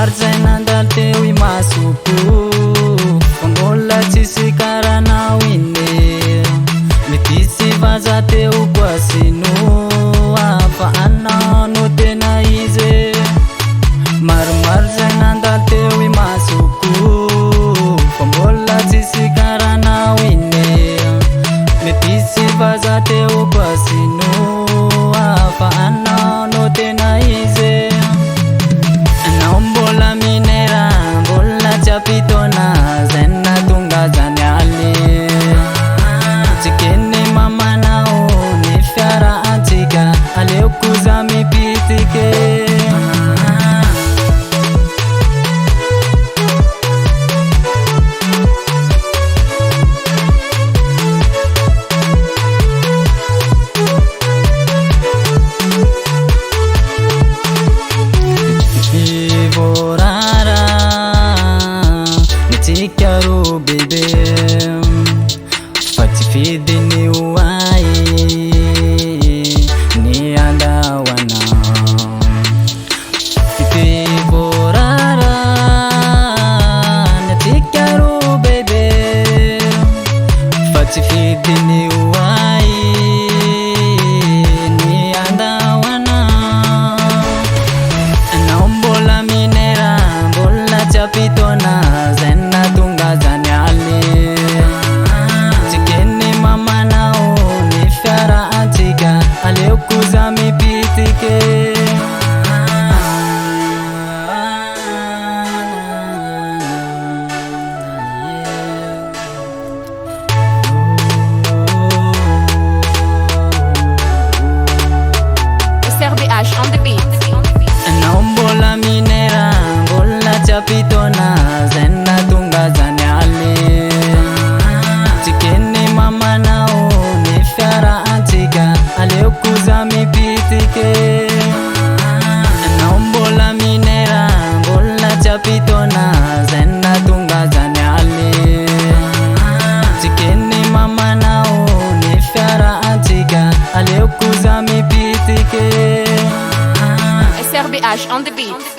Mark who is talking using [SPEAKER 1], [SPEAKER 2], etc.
[SPEAKER 1] Maromaro zay nandalo teo I masoko fa mbola tsisy karanao iny mety sy vaza teo koa sino fa anao no tena izy maromaro zay nandalo teo I masoko fa mbola tsisy karanao iny mety sy vaza teo koa sino fa anao no tena izy anao mbola minera mbola chapitona zena tunga zany ali tikeni mama nao ni fiara antika aleo kuza mipitike Karo bebe Fatifidi ni uwai Ni andawana Fiti borara Nati karo bebe Fatifidi ni uwai Ni andawana Naombola minera Mbola chapitona Zena tunga zani ali Tikeni mama nao Ni fiara antika Aleo kuza mipitike
[SPEAKER 2] SRBH on the beat.
[SPEAKER 1] Naombola minera Mbola chapitona Zena tunga zani ali Tikeni mama nao Ni fiara antika Aleo kuza mipitike Naombola minera Mbola chapitona Zena tunga zani ali Tikeni mama nao Ni fiara antika Aleo kuza mipitike
[SPEAKER 2] SRBH on the beat.